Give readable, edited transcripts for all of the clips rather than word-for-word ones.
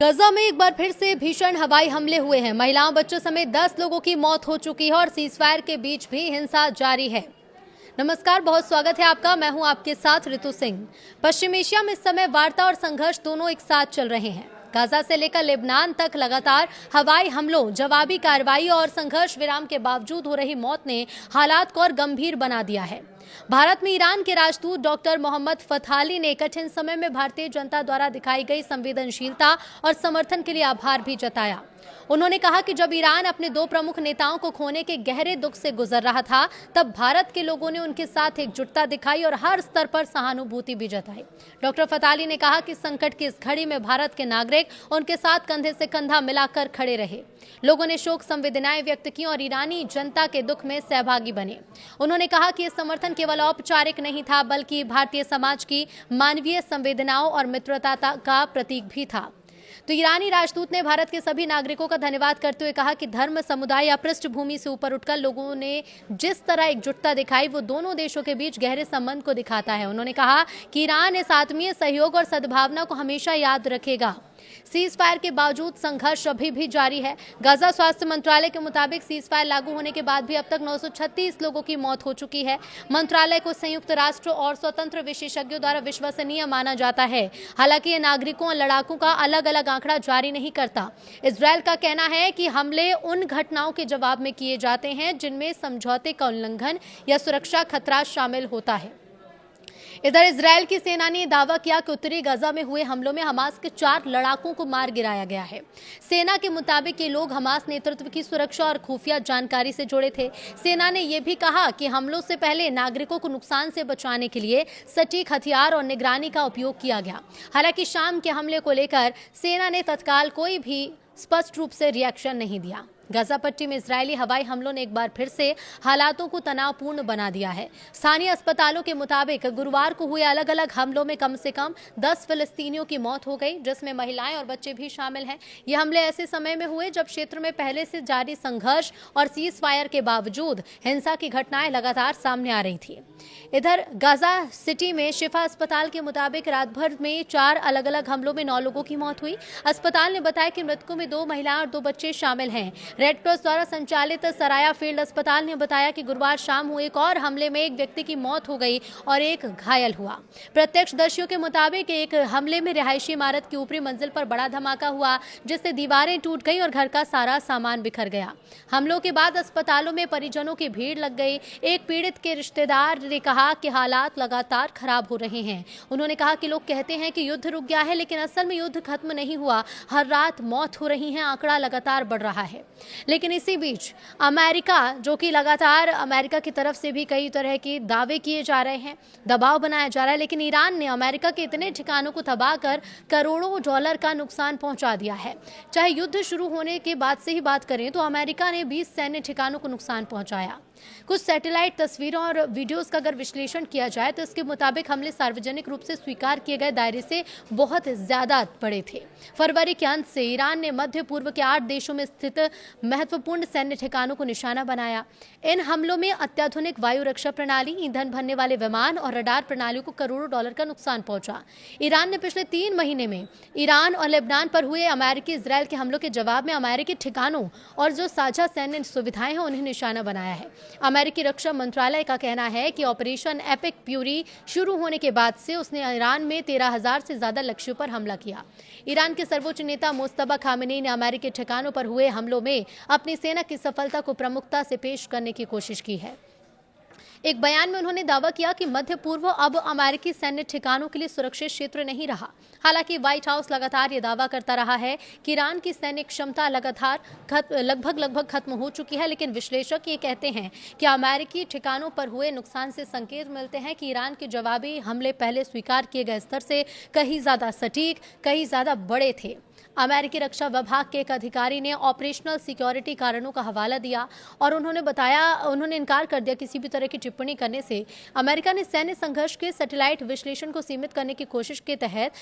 गजा में एक बार फिर से भीषण हवाई हमले हुए हैं। महिलाओं बच्चों समेत 10 लोगों की मौत हो चुकी है और सीजफायर के बीच भी हिंसा जारी है। नमस्कार, बहुत स्वागत है आपका। मैं हूं आपके साथ ऋतु सिंह। पश्चिम एशिया में इस समय वार्ता और संघर्ष दोनों एक साथ चल रहे हैं। गाजा से लेकर लेबनान तक लगातार हवाई हमलों, जवाबी कार्रवाई और संघर्ष विराम के बावजूद हो रही मौत ने हालात को और गंभीर बना दिया है। भारत में ईरान के राजदूत डॉक्टर मोहम्मद फथाली ने कठिन समय में भारतीय जनता द्वारा दिखाई गई संवेदनशीलता और समर्थन के लिए आभार भी जताया। उन्होंने कहा कि जब ईरान अपने दो प्रमुख नेताओं को खोने के गहरे दुख से गुजर रहा था, तब भारत के लोगों ने उनके साथ एकजुटता दिखाई और हर स्तर पर सहानुभूति भी जताई। डॉक्टर फथाली ने कहा कि संकट की इस घड़ी में भारत के नागरिक उनके साथ कंधे से कंधा मिलाकर खड़े रहे। लोगों ने शोक संवेदनाएं व्यक्त की और ईरानी जनता के दुख में सहभागी बने। उन्होंने कहा कि यह समर्थन केवल औपचारिक नहीं था, बल्कि भारतीय समाज की मानवीय संवेदनाओं और मित्रता का प्रतीक भी था। तो ईरानी राजदूत ने भारत के सभी नागरिकों का धन्यवाद करते हुए कहा कि धर्म, समुदाय या पृष्ठभूमि से ऊपर उठकर लोगों ने जिस तरह एकजुटता दिखाई, वो दोनों देशों के बीच गहरे संबंध को दिखाता है। उन्होंने कहा कि ईरान इस आत्मीय सहयोग और सद्भावना को हमेशा याद रखेगा। सीज फायर के बावजूद संघर्ष अभी भी जारी है। गाजा स्वास्थ्य मंत्रालय के मुताबिक सीज फायर लागू होने के बाद भी अब तक 936 लोगों की मौत हो चुकी है। मंत्रालय को संयुक्त राष्ट्र और स्वतंत्र विशेषज्ञों द्वारा विश्वसनीय माना जाता है। हालांकि ये नागरिकों और लड़ाकों का अलग अलग आंकड़ा जारी नहीं करता। इजरायल का कहना है कि हमले उन घटनाओं के जवाब में किए जाते हैं जिनमें समझौते का उल्लंघन या सुरक्षा खतरा शामिल होता है। इधर इजरायल की सेना ने दावा किया कि उत्तरी गाजा में हुए हमलों में हमास के 4 लड़ाकों को मार गिराया गया है। सेना के मुताबिक ये लोग हमास नेतृत्व की सुरक्षा और खुफिया जानकारी से जुड़े थे। सेना ने यह भी कहा कि हमलों से पहले नागरिकों को नुकसान से बचाने के लिए सटीक हथियार और निगरानी का उपयोग किया गया। हालांकि शाम के हमले को लेकर सेना ने तत्काल कोई भी स्पष्ट रूप से रिएक्शन नहीं दिया। गाजा पट्टी में इजरायली हवाई हमलों ने एक बार फिर से हालातों को तनावपूर्ण बना दिया है। स्थानीय अस्पतालों के मुताबिक गुरुवार को हुए अलग अलग हमलों में कम से कम 10 फिलिस्तीनियों की मौत हो गई, जिसमें महिलाएं और बच्चे भी शामिल हैं। ये हमले ऐसे समय में हुए जब क्षेत्र में पहले से जारी संघर्ष और सीज फायर के बावजूद हिंसा की घटनाएं लगातार सामने आ रही थी। इधर गाजा सिटी में शिफा अस्पताल के मुताबिक रात भर में 4 अलग अलग हमलों में 9 लोगों की मौत हुई। अस्पताल ने बताया कि मृतकों में 2 महिलाएं और 2 बच्चे शामिल हैं। रेड क्रॉस द्वारा संचालित सराया फील्ड अस्पताल ने बताया कि गुरुवार शाम हुए एक और हमले में एक व्यक्ति की मौत हो गई और एक घायल हुआ। प्रत्यक्षदर्शियों के मुताबिक एक हमले में रिहायशी इमारत की ऊपरी मंजिल पर बड़ा धमाका हुआ, जिससे दीवारें टूट गई और घर का सारा सामान बिखर गया। हमलों के बाद अस्पतालों में परिजनों की भीड़ लग गई। एक पीड़ित के रिश्तेदार ने कहा कि हालात लगातार खराब हो रहे हैं। उन्होंने कहा कि लोग कहते हैं कि युद्ध रुक गया है, लेकिन असल में युद्ध खत्म नहीं हुआ। हर रात मौत हो रही है, आंकड़ा लगातार बढ़ रहा है। लेकिन इसी बीच अमेरिका, जो कि लगातार अमेरिका की तरफ से भी कई तरह के दावे किए जा रहे हैं, दबाव बनाया जा रहा है, लेकिन ईरान ने अमेरिका के इतने ठिकानों को तबाह कर करोड़ों डॉलर का नुकसान पहुंचा दिया है। चाहे युद्ध शुरू होने के बाद से ही बात करें तो अमेरिका ने 20 सैन्य ठिकानों को नुकसान पहुंचाया। कुछ सैटेलाइट तस्वीरों और वीडियोस का अगर विश्लेषण किया जाए तो इसके मुताबिक हमले सार्वजनिक रूप से स्वीकार किए गए दायरे से बहुत ज्यादा बड़े थे। फरवरी के अंत से ईरान ने मध्य पूर्व के 8 देशों में स्थित महत्वपूर्ण सैन्य ठिकानों को निशाना बनाया। इन हमलों में अत्याधुनिक वायु रक्षा प्रणाली, ईंधन भरने वाले विमान और रडार प्रणालियों को करोड़ों डॉलर का नुकसान पहुंचा। ईरान ने पिछले 3 महीने में ईरान और लेबनान पर हुए अमेरिकी इजरायल के हमलों के जवाब में अमेरिकी ठिकानों और जो साझा सैन्य सुविधाएं हैं उन्हें निशाना बनाया है। अमेरिकी रक्षा मंत्रालय का कहना है कि ऑपरेशन एपिक फ्यूरी शुरू होने के बाद से उसने ईरान में 13,000 से ज्यादा लक्ष्यों पर हमला किया। ईरान के सर्वोच्च नेता मुस्तफा खामेनी ने अमेरिकी ठिकानों पर हुए हमलों में अपनी सेना की सफलता को प्रमुखता से पेश करने की कोशिश की है। एक बयान में उन्होंने दावा किया कि मध्य पूर्व अब अमेरिकी सैन्य ठिकानों के लिए सुरक्षित क्षेत्र नहीं रहा। हालांकि व्हाइट हाउस लगातार ये दावा करता रहा है कि ईरान की सैन्य क्षमता लगभग खत्म हो चुकी है, लेकिन विश्लेषक ये कहते हैं कि अमेरिकी ठिकानों पर हुए नुकसान से संकेत मिलते हैं कि ईरान के जवाबी हमले पहले स्वीकार किए गए स्तर से कहीं ज्यादा सटीक, कहीं ज्यादा बड़े थे। अमेरिकी रक्षा विभाग के एक अधिकारी ने ऑपरेशनल सिक्योरिटी कारणों का हवाला दिया और उन्होंने इनकार कर दिया किसी भी तरह की टिप्पणी करने से। अमेरिका ने सैन्य संघर्ष के सैटेलाइट विश्लेषण को सीमित करने की कोशिश के तहत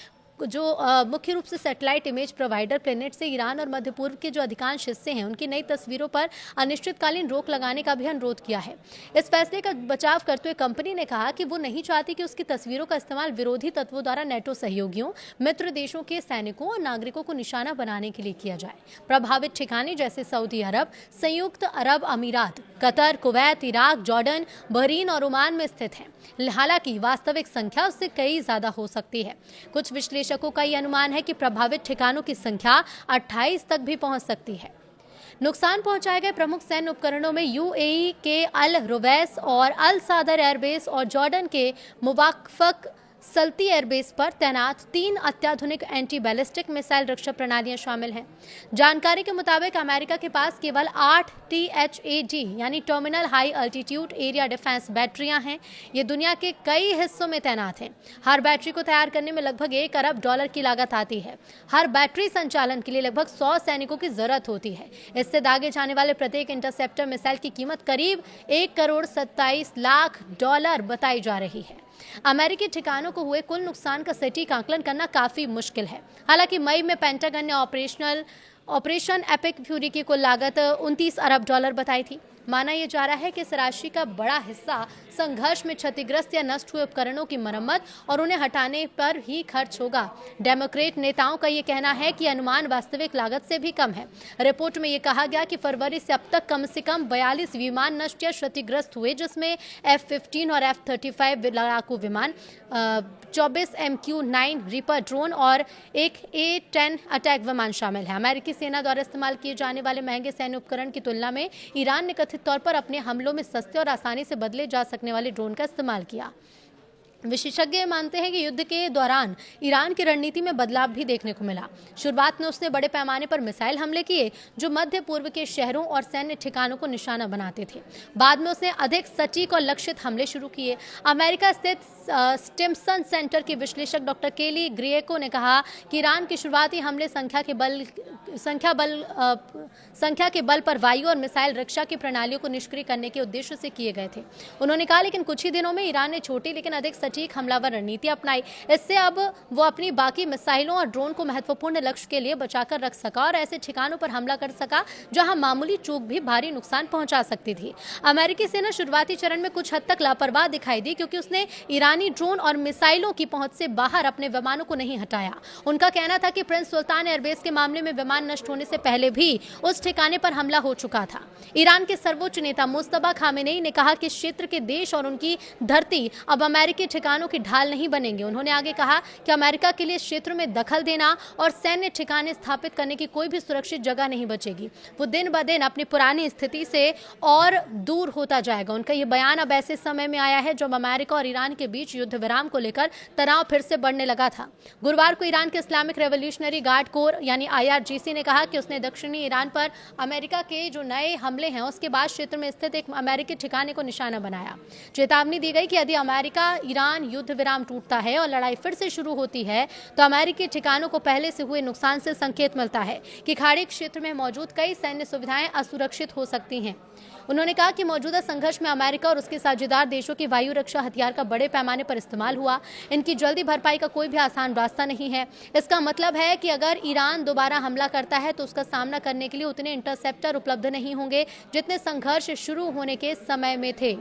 जो मुख्य रूप से सैटेलाइट इमेज प्रोवाइडर प्लेनेट से ईरान और मध्य पूर्व के जो अधिकांश हिस्से हैं उनकी नई तस्वीरों पर अनिश्चितकालीन रोक लगाने का भी अनुरोध किया है। इस फैसले का बचाव करते हुए कंपनी ने कहा कि वो नहीं चाहती कि उसकी तस्वीरों का इस्तेमाल विरोधी तत्वों द्वारा नेटो सहयोगियों, मित्र देशों के सैनिकों और नागरिकों को निशाना बनाने के लिए किया जाए। प्रभावित ठिकाने जैसे सऊदी अरब, संयुक्त अरब अमीरात, Qatar, Kuwait, Iraq, Jordan, Bahrain और ओमान में स्थित हैं। हालांकि वास्तविक संख्या उससे कई ज्यादा हो सकती है। कुछ विश्लेषकों का यह अनुमान है कि प्रभावित ठिकानों की संख्या 28 तक भी पहुंच सकती है। नुकसान पहुंचाए गए प्रमुख सैन्य उपकरणों में यूएई के अल रुवैस और अल सादर एयरबेस और जॉर्डन के मुवाक्फक सल्ती एयरबेस पर तैनात 3 अत्याधुनिक एंटी बैलिस्टिक मिसाइल रक्षा प्रणालियां शामिल हैं। जानकारी के मुताबिक अमेरिका के पास केवल 8 THAD यानी terminal high altitude area defence बैटरियां हैं। ये दुनिया के कई हिस्सों में तैनात हैं। हर बैटरी को तैयार करने में लगभग $1 अरब की लागत आती है। हर बैटरी संचालन के लिए लगभग 100 सैनिकों की जरूरत होती है। इससे दागे जाने वाले प्रत्येक इंटरसेप्टर मिसाइल की कीमत करीब $1,27,00,000 बताई जा रही है। अमेरिकी ठिकानों को हुए कुल नुकसान का सटीक आकलन करना काफी मुश्किल है। हालांकि मई में पेंटागन ने ऑपरेशन एपिक फ्यूरी की कुल लागत $29 अरब बताई थी। माना यह जा रहा है कि इस राशि का बड़ा हिस्सा संघर्ष में क्षतिग्रस्त या नष्ट हुए उपकरणों की मरम्मत और उन्हें हटाने पर ही खर्च होगा। डेमोक्रेट नेताओं का यह कहना है कि अनुमान वास्तविक लागत से भी कम है। रिपोर्ट में यह कहा गया कि फरवरी से अब तक से कम 42 विमान नष्ट या क्षतिग्रस्त हुए, जिसमें F-15 और F-35 लड़ाकू विमान, 24 MQ-9 रीपर ड्रोन और एक A-10 अटैक विमान शामिल है। अमेरिकी सेना द्वारा इस्तेमाल किए जाने वाले महंगे सैन्य उपकरण की तुलना में ईरान ने कथित तौर पर अपने हमलों में सस्ते और आसानी से बदले जा सकने वाले ड्रोन का इस्तेमाल किया। विशेषज्ञ मानते हैं कि युद्ध के दौरान ईरान की रणनीति में बदलाव भी देखने को मिला। शुरुआत में उसने बड़े पैमाने पर मिसाइल हमले किए जो मध्य पूर्व के शहरों और सैन्य ठिकानों को निशाना बनाते थे। बाद में उसने अधिक सटीक और लक्षित हमले शुरू किए। अमेरिका स्थित स्टिम्सन सेंटर के विश्लेषक डॉक्टर केली ग्रिएको ने कहा कि ईरान के शुरुआती हमले संख्या के बल पर वायु और मिसाइल रक्षा की प्रणालियों को निष्क्रिय करने के उद्देश्य से किए गए थे। उन्होंने कहा, लेकिन कुछ ही दिनों में ईरान ने छोटी लेकिन अधिक सटीक हमलावर रणनीति अपनाई। इससे अब वो अपनी बाकी मिसाइलों और ड्रोन को महत्वपूर्ण लक्ष्य के लिए बचाकर रख सका और ऐसे ठिकानों पर हमला कर सका जहां मामूली चूक भी भारी नुकसान पहुंचा सकती थी। अमेरिकी सेना शुरुआती चरण में कुछ हद तक लापरवाह दिखाई दी क्योंकि उसने ईरानी ड्रोन और मिसाइलों की पहुंच से बाहर अपने विमानों को नहीं हटाया। उनका कहना था कि प्रिंस सुल्तान एयरबेस के मामले में विमान नष्ट होने से पहले भी उस ठिकाने पर हमला हो चुका था। ईरान के सर्वोच्च नेता मुस्तफा खामेनेई ने कहा कि इस क्षेत्र के देश और उनकी धरती अब अमेरिकी ठिकानों की ढाल नहीं बनेंगे। उन्होंने आगे कहा कि अमेरिका के लिए इस क्षेत्र में दखल देना और सैन्य ठिकाने स्थापित करने की कोई भी सुरक्षित जगह नहीं बचेगी। वो दिन ब दिन अपनी पुरानी स्थिति से और दूर होता जाएगा। उनका ये बयान अब ऐसे समय में आया है जब अमेरिका और ईरान के बीच युद्ध विराम को लेकर तनाव फिर से बढ़ने लगा था। गुरुवार को ईरान के इस्लामिक रेवोल्यूशनरी गार्ड कोर यानी IRGC ने कहा कि उसने दक्षिणी ईरान पर अमेरिका के जो नए हमले हैं उसके बाद क्षेत्र में स्थित एक अमेरिकी ठिकाने को निशाना बनाया। चेतावनी दी गई कि यदि अमेरिका ईरान युद्ध विराम टूटता है और लड़ाई फिर से शुरू होती है तो अमेरिकी ठिकानों को पहले से हुए नुकसान से संकेत मिलता है कि खाड़ी क्षेत्र में मौजूद कई सैन्य सुविधाएं असुरक्षित हो सकती हैं। उन्होंने कहा कि मौजूदा संघर्ष में अमेरिका और उसके साझेदार देशों की वायु रक्षा हथियार का बड़े पैमाने पर इस्तेमाल हुआ। इनकी जल्दी भरपाई का कोई भी आसान रास्ता नहीं है। इसका मतलब है कि अगर ईरान दोबारा हमला करता है तो उसका सामना करने के लिए उतने इंटरसेप्टर उपलब्ध नहीं होंगे जितने संघर्ष शुरू होने के समय में थे।